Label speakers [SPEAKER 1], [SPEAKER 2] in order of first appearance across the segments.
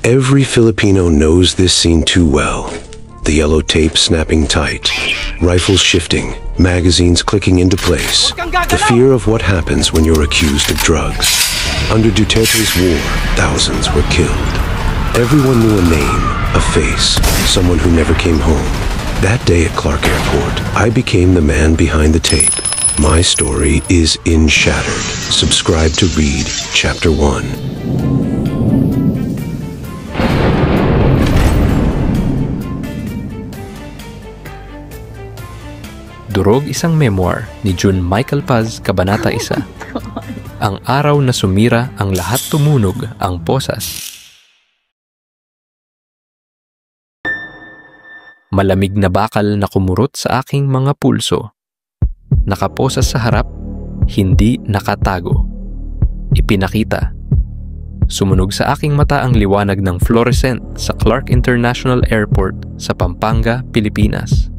[SPEAKER 1] Every Filipino knows this scene too well. The yellow tape snapping tight, rifles shifting, magazines clicking into place. The fear of what happens when you're accused of drugs. Under Duterte's war, thousands were killed. Everyone knew a name, a face, someone who never came home. That day at Clark Airport, I became the man behind the tape. My story is in Shattered. Subscribe to read Chapter 1.
[SPEAKER 2] Durog, isang memoir ni June Michael Paz, Kabanata 1. Ang araw na sumira, ang lahat tumunog, ang posas. Malamig na bakal na kumurot sa aking mga pulso. Nakaposas sa harap, hindi nakatago. Ipinakita. Sumunog sa aking mata ang liwanag ng fluorescent sa Clark International Airport sa Pampanga, Pilipinas.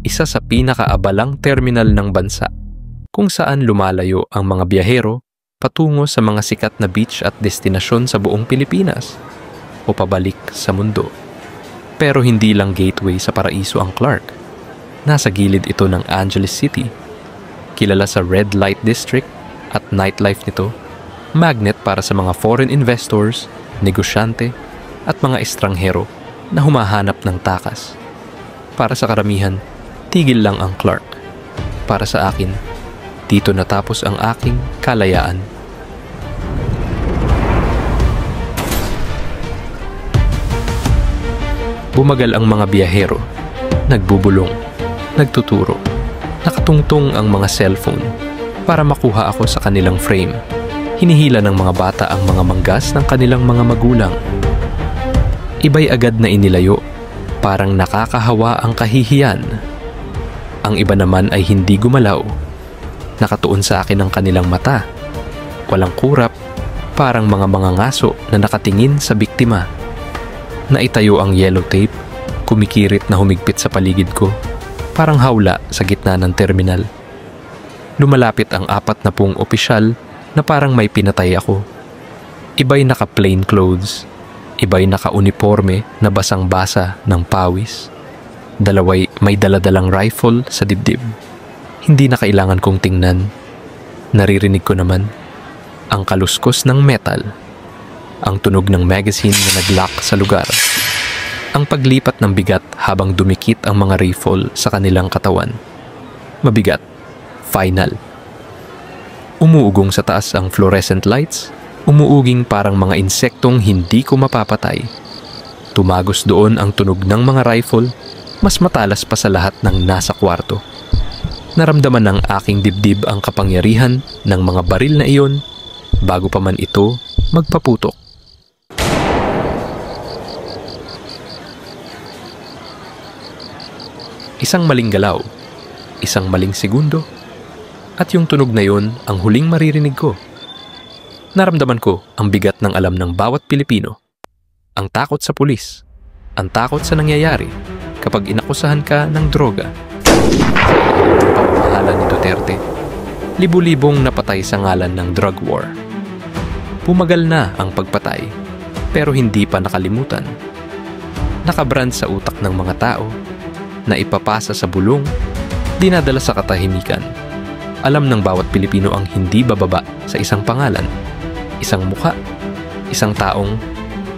[SPEAKER 2] Isa sa pinakaabalang terminal ng bansa, kung saan lumalayo ang mga biyahero patungo sa mga sikat na beach at destinasyon sa buong Pilipinas o pabalik sa mundo. Pero hindi lang gateway sa paraiso ang Clark. Nasa gilid ito ng Angeles City, kilala sa red light district at nightlife nito, magnet para sa mga foreign investors, negosyante at mga estranghero na humahanap ng takas. Para sa karamihan, tigil lang ang Clark. Para sa akin, dito natapos ang aking kalayaan. Bumagal ang mga biyahero, nagbubulong, nagtuturo, nakatungtong ang mga cellphone para makuha ako sa kanilang frame. Hinihila ng mga bata ang mga manggas ng kanilang mga magulang. Iba'y agad na inilayo, parang nakakahawa ang kahihiyan. Ang iba naman ay hindi gumalaw. Nakatuon sa akin ang kanilang mata. Walang kurap, parang mga ngaso na nakatingin sa biktima. Naitayo ang yellow tape, kumikirit na humigpit sa paligid ko, parang hawla sa gitna ng terminal. Lumalapit ang 40 opisyal na parang may pinatay ako. Iba'y naka-plain clothes, iba'y naka-uniforme na basang-basa ng pawis. Dalaway may daladalang rifle sa dibdib. Hindi na kailangan kong tingnan. Naririnig ko naman ang kaluskos ng metal, ang tunog ng magazine na nag-lock sa lugar, ang paglipat ng bigat habang dumikit ang mga rifle sa kanilang katawan. Mabigat. Final. Umuugong sa taas ang fluorescent lights, umuuging parang mga insektong hindi ko mapapatay. Tumagos doon ang tunog ng mga rifle, mas matalas pa sa lahat ng nasa kwarto. Naramdaman ng aking dibdib ang kapangyarihan ng mga baril na iyon bago pa man ito magpaputok. Isang maling galaw, isang maling segundo, at yung tunog na yun ang huling maririnig ko. Naramdaman ko ang bigat ng alam ng bawat Pilipino. Ang takot sa pulis, ang takot sa nangyayari kapag inakusahan ka ng droga. Sa pamamahala ni Duterte, libu-libong napatay sa ngalan ng drug war. Pumagal na ang pagpatay, pero hindi pa nakalimutan. Nakabrand sa utak ng mga tao, na ipapasa sa bulong, dinadala sa katahimikan. Alam ng bawat Pilipino ang hindi bababa sa isang pangalan, isang mukha, isang taong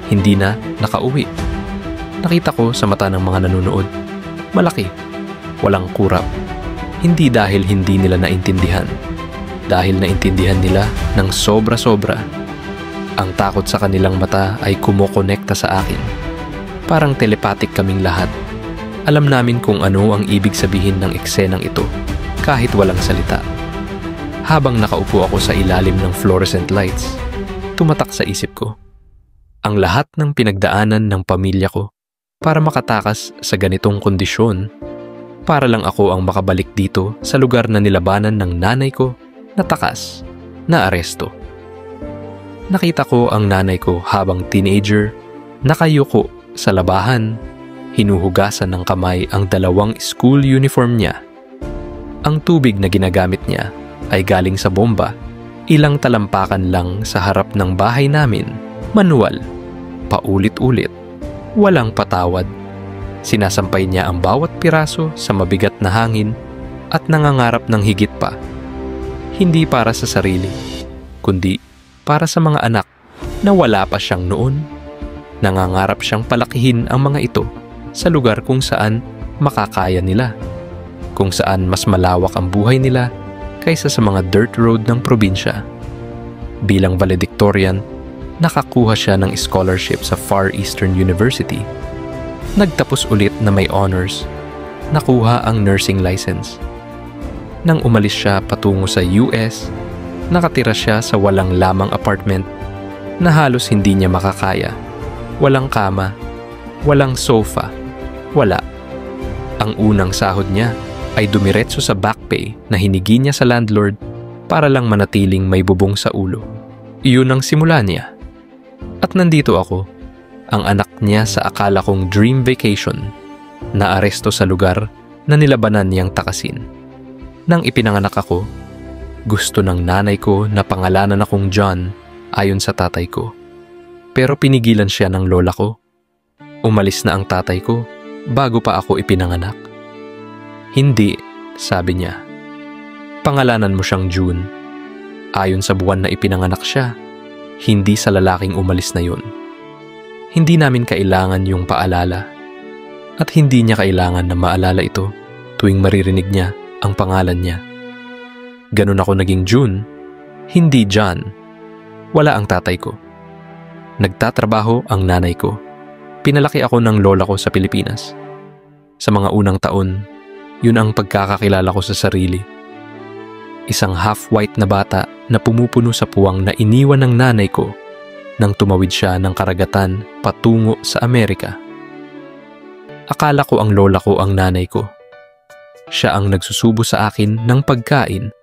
[SPEAKER 2] hindi na nakauwi. Nakita ko sa mata ng mga nanonood, malaki, walang kurap. Hindi dahil hindi nila naintindihan, dahil naintindihan nila ng sobra-sobra. Ang takot sa kanilang mata ay kumokonekta sa akin. Parang telepathic kaming lahat. Alam namin kung ano ang ibig sabihin ng eksenang ito, kahit walang salita. Habang nakaupo ako sa ilalim ng fluorescent lights, tumatak sa isip ko ang lahat ng pinagdaanan ng pamilya ko para makatakas sa ganitong kondisyon, para lang ako ang makabalik dito sa lugar na nilabanan ng nanay ko na takas, na aresto. Nakita ko ang nanay ko habang teenager, nakayuko sa labahan, hinuhugasan ng kamay ang 2 school uniform niya. Ang tubig na ginagamit niya ay galing sa bomba, ilang talampakan lang sa harap ng bahay namin, manual. Paulit-ulit, walang patawad. Sinasampay niya ang bawat piraso sa mabigat na hangin at nangangarap ng higit pa. Hindi para sa sarili, kundi para sa mga anak na wala pa siyang noon. Nangangarap siyang palakihin ang mga ito sa lugar kung saan makakaya nila, kung saan mas malawak ang buhay nila kaysa sa mga dirt road ng probinsya. Bilang valedictorian, nakakuha siya ng scholarship sa Far Eastern University. Nagtapos ulit na may honors, nakuha ang nursing license. Nang umalis siya patungo sa US, nakatira siya sa walang lamang apartment na halos hindi niya makakaya. Walang kama, walang sofa, wala. Ang unang sahod niya ay dumiretso sa back pay na hinigi niya sa landlord para lang manatiling may bubong sa ulo. Iyon ang simula niya. At nandito ako, ang anak niya sa akala kong dream vacation, na aresto sa lugar na nilabanan niyang takasin. Nang ipinanganak ako, gusto ng nanay ko na pangalanan akong John ayon sa tatay ko. Pero pinigilan siya ng lola ko. Umalis na ang tatay ko bago pa ako ipinanganak. Hindi, sabi niya. Pangalanan mo siyang June. Ayon sa buwan na ipinanganak siya, hindi sa lalaking umalis na yun. Hindi namin kailangan yung paalala at hindi niya kailangan na maalala ito tuwing maririnig niya ang pangalan niya. Ganun ako naging June, hindi John. Wala ang tatay ko. Nagtatrabaho ang nanay ko. Pinalaki ako ng lola ko sa Pilipinas. Sa mga unang taon, yun ang pagkakakilala ko sa sarili. Isang half-white na bata na pumupuno sa puwang na iniwan ng nanay ko nang tumawid siya ng karagatan patungo sa Amerika. Akala ko ang lola ko ang nanay ko. Siya ang nagsusubo sa akin ng pagkain.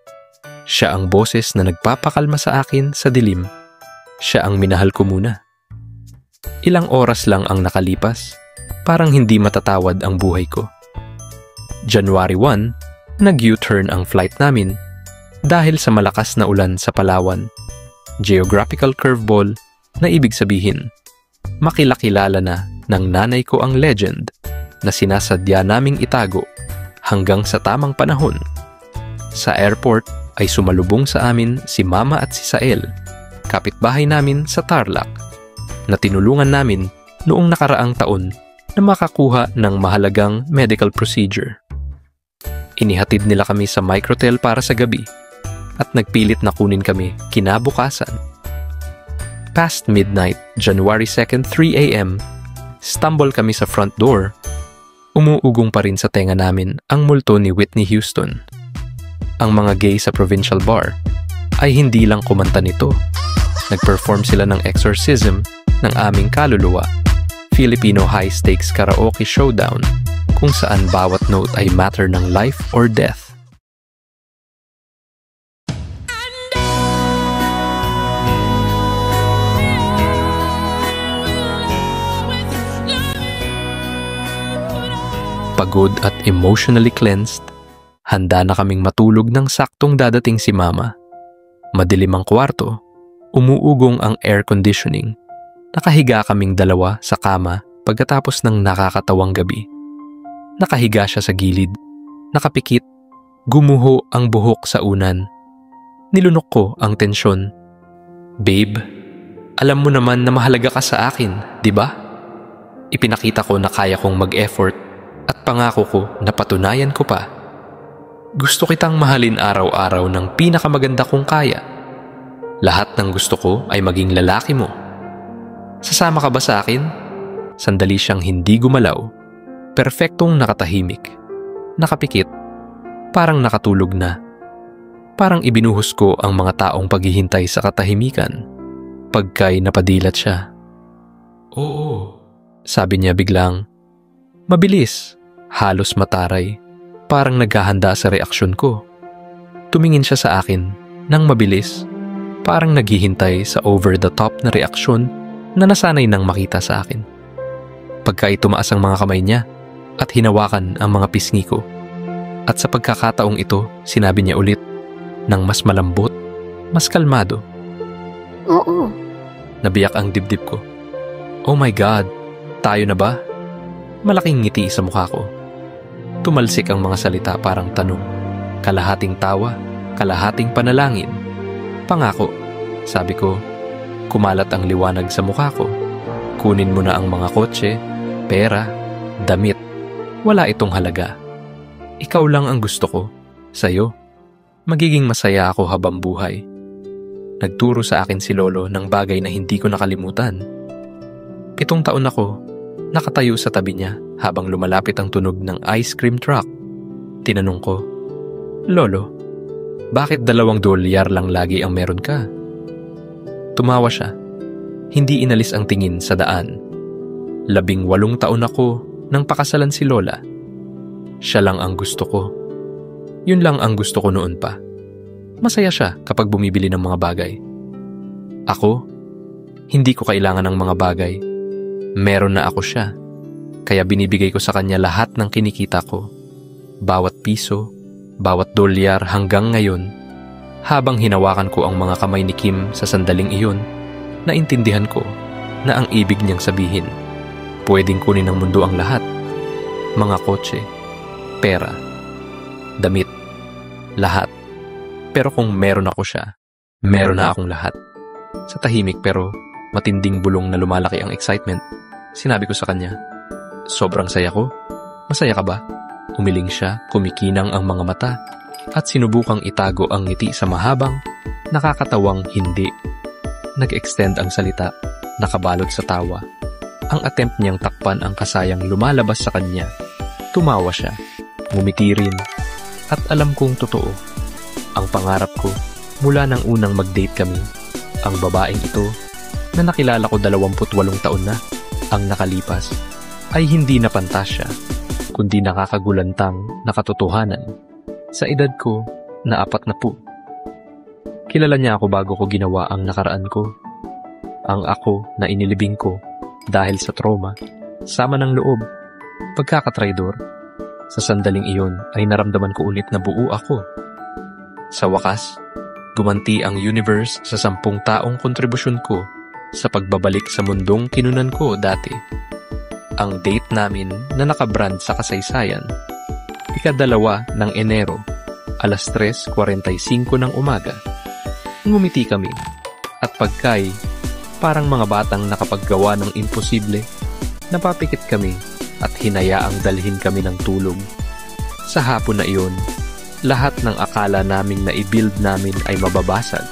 [SPEAKER 2] Siya ang boses na nagpapakalma sa akin sa dilim. Siya ang minahal ko muna. Ilang oras lang ang nakalipas, parang hindi matatawad ang buhay ko. January 1, nag-U-turn ang flight namin dahil sa malakas na ulan sa Palawan. Geographical curveball na ibig sabihin, makilakilala na ng nanay ko ang legend na sinasadya naming itago hanggang sa tamang panahon. Sa airport ay sumalubong sa amin si Mama at si Sael, kapitbahay namin sa Tarlac, na tinulungan namin noong nakaraang taon na makakuha ng mahalagang medical procedure. Inihatid nila kami sa microtel para sa gabi at nagpilit na kunin kami kinabukasan. Past midnight, January 2nd, 3 a.m., stumble kami sa front door. Umuugong pa rin sa tenga namin ang multo ni Whitney Houston. Ang mga gay sa provincial bar ay hindi lang kumanta nito. Nag-perform sila ng exorcism ng aming kaluluwa, Filipino high-stakes karaoke showdown, kung saan bawat note ay matter ng life or death. Pagod at emotionally cleansed, handa na kaming matulog ng saktong dadating si Mama. Madilim ang kwarto, umuugong ang air conditioning. Nakahiga kaming dalawa sa kama pagkatapos ng nakakatawang gabi. Nakahiga siya sa gilid, nakapikit, gumuho ang buhok sa unan. Nilunok ko ang tensyon. Babe, alam mo naman na mahalaga ka sa akin, di ba? Ipinakita ko na kaya kong mag-effort at pangako ko na patunayan ko pa. Gusto kitang mahalin araw-araw ng pinakamaganda kong kaya. Lahat ng gusto ko ay maging lalaki mo. Sasama ka ba sa akin? Sandali siyang hindi gumalaw. Perfectong nakatahimik. Nakapikit. Parang nakatulog na. Parang ibinuhos ko ang mga taong paghihintay sa katahimikan. Pagkay napadilat siya. Oo, sabi niya biglang. Mabilis, halos mataray, parang naghahanda sa reaksyon ko. Tumingin siya sa akin nang mabilis, parang naghihintay sa over-the-top na reaksyon na nasanay nang makita sa akin. Pagka tumaas ang mga kamay niya at hinawakan ang mga pisngi ko. At sa pagkakataong ito, sinabi niya ulit ng mas malambot, mas kalmado.
[SPEAKER 3] Oo.
[SPEAKER 2] Nabiyak ang dibdib ko. Oh my God, tayo na ba? Malaking ngiti sa mukha ko. Tumalsik ang mga salita parang tanong. Kalahating tawa, kalahating panalangin. Pangako, sabi ko. Kumalat ang liwanag sa mukha ko. Kunin mo na ang mga kotse, pera, damit. Wala itong halaga. Ikaw lang ang gusto ko. Sa'yo. Magiging masaya ako habang buhay. Nagturo sa akin si Lolo ng bagay na hindi ko nakalimutan. 7 taon ako, nakatayo sa tabi niya habang lumalapit ang tunog ng ice cream truck. Tinanong ko, Lolo, bakit $2 lang lagi ang meron ka? Tumawa siya. Hindi inalis ang tingin sa daan. 18 taon ako nang pakasalan si Lola. Siya lang ang gusto ko. Yun lang ang gusto ko noon pa. Masaya siya kapag bumibili ng mga bagay. Ako, hindi ko kailangan ng mga bagay. Meron na ako siya. Kaya binibigay ko sa kanya lahat ng kinikita ko. Bawat piso, bawat $1 hanggang ngayon. Habang hinawakan ko ang mga kamay ni Kim sa sandaling iyon, naintindihan ko na ang ibig niyang sabihin, pwedeng kunin ng mundo ang lahat. Mga kotse, pera, damit, lahat. Pero kung meron ako siya, meron na akong lahat. Sa tahimik pero matinding bulong na lumalaki ang excitement, sinabi ko sa kanya, sobrang saya ko. Masaya ka ba? Umiling siya, kumikinang ang mga mata, at sinubukang itago ang ngiti sa mahabang, nakakatawang hindi. Nag-extend ang salita, nakabalot sa tawa. Ang attempt niyang takpan ang kasayang lumalabas sa kanya. Tumawa siya, ngumiti rin, at alam kong totoo. Ang pangarap ko, mula nang unang mag-date kami, ang babaeng ito, na nakilala ko 28 taon na, ang nakalipas, ay hindi na pantasya, kundi nakakagulantang nakatotohanan. Sa edad ko na 40. Kilala niya ako bago ko ginawa ang nakaraan ko. Ang ako na inilibing ko dahil sa trauma, sama ng loob, pagkakatraidor. Sa sandaling iyon ay naramdaman ko ulit na buo ako. Sa wakas, gumanti ang universe sa 10 taong kontribusyon ko sa pagbabalik sa mundong kinunan ko dati. Ang date namin na nakabrand sa kasaysayan, 2 ng Enero, 3:45 ng umaga. Ngumiti kami, at pagkay, parang mga batang nakapaggawa ng imposible, napapikit kami at hinayaang dalhin kami ng tulog. Sa hapon na iyon, lahat ng akala naming na i-build namin ay mababasag.